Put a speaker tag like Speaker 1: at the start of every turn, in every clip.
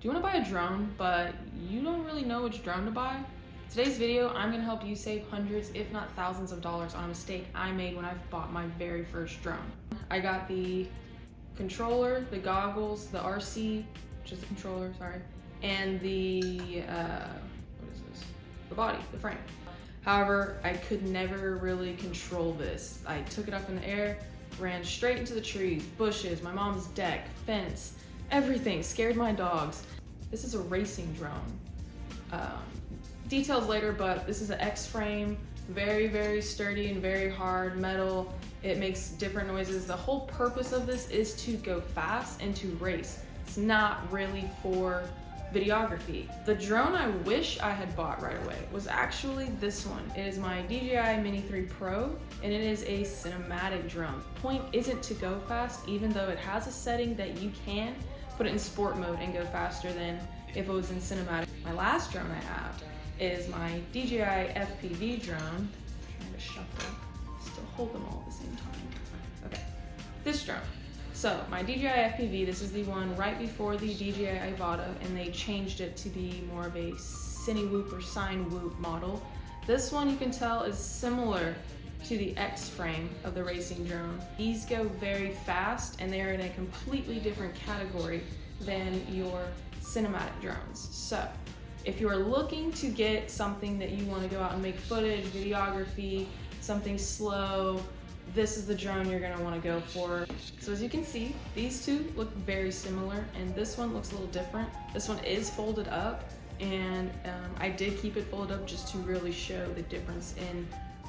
Speaker 1: Do you want to buy a drone, but you don't really know which drone to buy? Today's video, I'm going to help you save hundreds, if not thousands of dollars on a mistake I made when I bought my very first drone. I got the controller, the goggles, the RC, which is the controller, sorry, and the, what is this? The body, the frame. However, I could never really control this. I took it up in the air, ran straight into the trees, bushes, my mom's deck, fence, everything, scared my dogs. This is a racing drone. Details later, but this is an X-frame, very, very sturdy and very hard metal. It makes different noises. The whole purpose of this is to go fast and to race. It's not really for videography. The drone I wish I had bought right away was actually this one. It is my DJI Mini 3 Pro, and it is a cinematic drone. The point isn't to go fast, even though it has a setting that you can put it in sport mode and go faster than if it was in cinematic. My last drone I have is my DJI FPV drone. I'm trying to shuffle, still hold them all at the same time. Okay, this drone. So my DJI FPV, this is the one right before the DJI Avata, and they changed it to be more of a Cine Whoop or Sine Whoop model. This one you can tell is similar to the X-frame of the racing drone. These go very fast and they're in a completely different category than your cinematic drones. So if you are looking to get something that you want to go out and make footage, videography, something slow, this is the drone you're going to want to go for. So as you can see, these two look very similar, and this one looks a little different. This one is folded up, and I did keep it folded up just to really show the difference in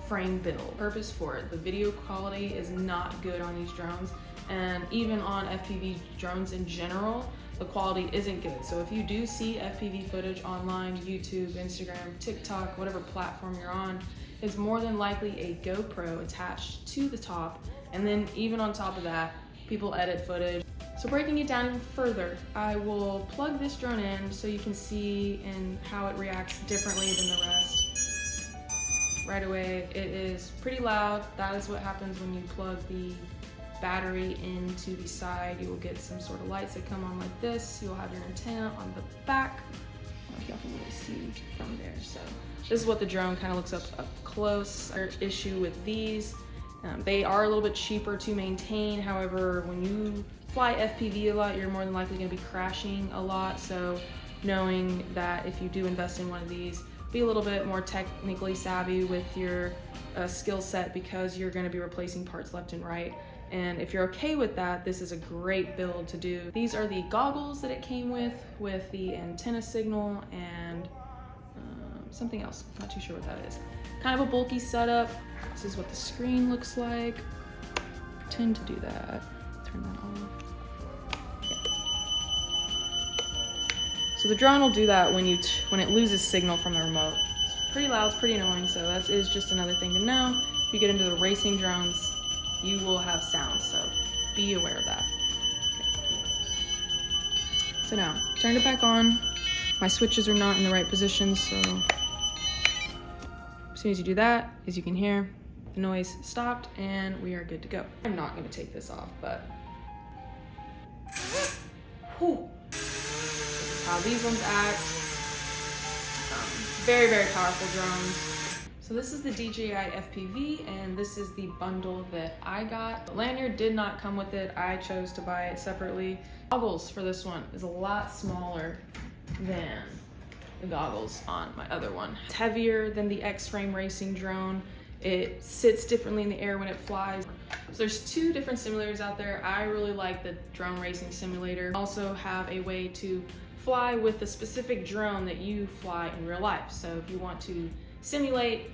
Speaker 1: frame build. Purpose for it, the video quality is not good on these drones, and even on FPV drones in general, the quality isn't good. So if you do see FPV footage online, YouTube, Instagram, TikTok, whatever platform you're on, it's more than likely a GoPro attached to the top, and then even on top of that, people edit footage. So breaking it down even further, I will plug this drone in so you can see and how it reacts differently than the rest. Right away, it is pretty loud. That is what happens when you plug the battery into the side. You will get some sort of lights that come on like this. You'll have your antenna on the back. I don't know if y'all can really see from there. So this is what the drone kind of looks up close. Our issue with these, they are a little bit cheaper to maintain. However, when you fly FPV a lot, you're more than likely going to be crashing a lot. So knowing that if you do invest in one of these, be a little bit more technically savvy with your skill set, because you're going to be replacing parts left and right. And if you're okay with that, this is a great build to do. These are the goggles that it came with the antenna signal and something else. Not too sure what that is. Kind of a bulky setup. This is what the screen looks like. Pretend to do that. Turn that on. So the drone will do that when it loses signal from the remote. It's pretty loud, it's pretty annoying, so that is just another thing to know. If you get into the racing drones, you will have sound, so be aware of that. Okay. So now, turn it back on. My switches are not in the right position, so as soon as you do that, as you can hear, the noise stopped and we are good to go. I'm not gonna take this off, but whew. This is how these ones act. Very, very powerful drones. So this is the DJI FPV, and this is the bundle that I got. The lanyard did not come with it. I chose to buy it separately. Goggles for this one is a lot smaller than the goggles on my other one. It's heavier than the X-frame racing drone. It sits differently in the air when it flies. So there's two different simulators out there. I really like the drone racing simulator. Also have a way to fly with the specific drone that you fly in real life. So if you want to simulate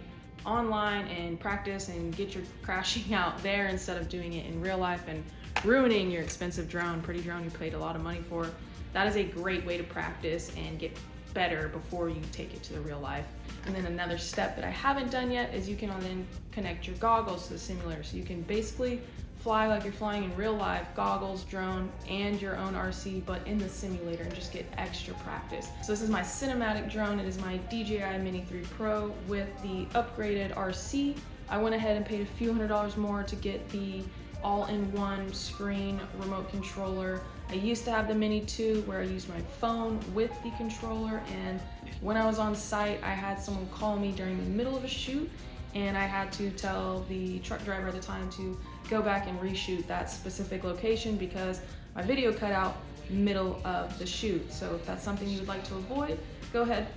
Speaker 1: online and practice and get your crashing out there instead of doing it in real life and ruining your expensive drone, pretty drone you paid a lot of money for, that is a great way to practice and get better before you take it to the real life. And then another step that I haven't done yet is you can then connect your goggles to the simulator. So you can basically fly like you're flying in real life, goggles, drone, and your own RC, but in the simulator, and just get extra practice. So this is my cinematic drone. It is my DJI Mini 3 Pro with the upgraded RC. I went ahead and paid a few $100s more to get the all-in-one screen remote controller I used to have the Mini 2 where I used my phone with the controller, and when I was on site, I had someone call me during the middle of a shoot, and I had to tell the truck driver at the time to go back and reshoot that specific location because my video cut out middle of the shoot. So if that's something you would like to avoid, go ahead,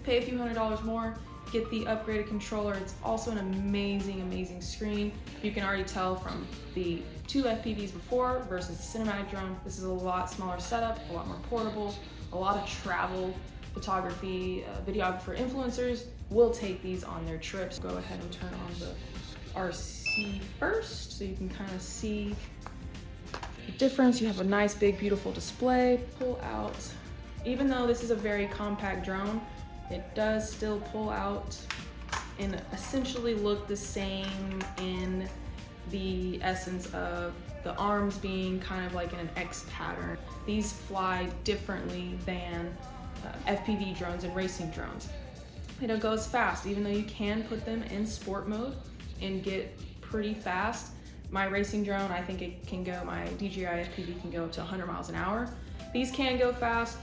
Speaker 1: pay a few $100s more, get the upgraded controller. It's also an amazing screen. You can already tell from the 2 FPVs before versus the cinematic drone. This is a lot smaller setup, a lot more portable, a lot of travel photography, videographer influencers will take these on their trips. Go ahead and turn on the RC first so you can kind of see the difference. You have a nice big beautiful display. Pull out, even though this is a very compact drone, it does still pull out and essentially look the same in the essence of the arms being kind of like in an X pattern. These fly differently than FPV drones and racing drones. They don't go as fast, even though you can put them in sport mode and get pretty fast. My racing drone, I think it can go, my DJI FPV can go up to 100 miles an hour. These can go fast.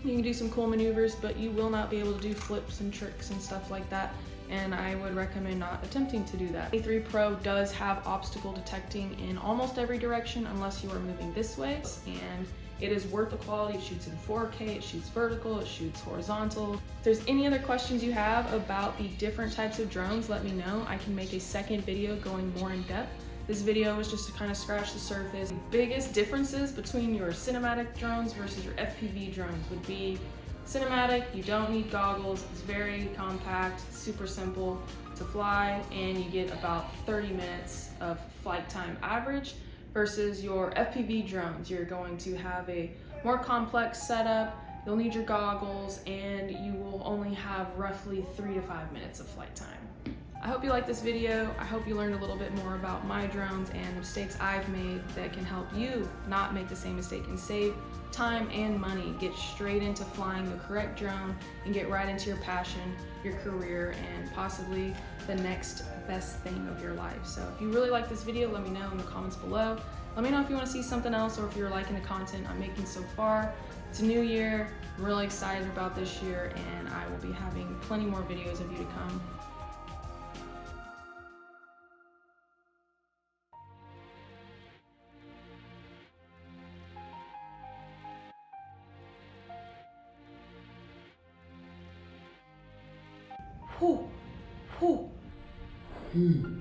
Speaker 1: You can do some cool maneuvers, but you will not be able to do flips and tricks and stuff like that, and I would recommend not attempting to do that. A3 Pro does have obstacle detecting in almost every direction unless you are moving this way, and it is worth the quality. It shoots in 4K, it shoots vertical, it shoots horizontal. If there's any other questions you have about the different types of drones, let me know. I can make a second video going more in depth. This video was just to kind of scratch the surface. The biggest differences between your cinematic drones versus your FPV drones would be cinematic, you don't need goggles, it's very compact, super simple to fly, and you get about 30 minutes of flight time average, versus your FPV drones. You're going to have a more complex setup, you'll need your goggles, and you will only have roughly 3 to 5 minutes of flight time. I hope you liked this video. I hope you learned a little bit more about my drones and the mistakes I've made that can help you not make the same mistake and save time and money. Get straight into flying the correct drone and get right into your passion, your career, and possibly the next best thing of your life. So if you really like this video, let me know in the comments below. Let me know if you want to see something else or if you're liking the content I'm making so far. It's a new year. I'm really excited about this year, and I will be having plenty more videos of you to come. Whew.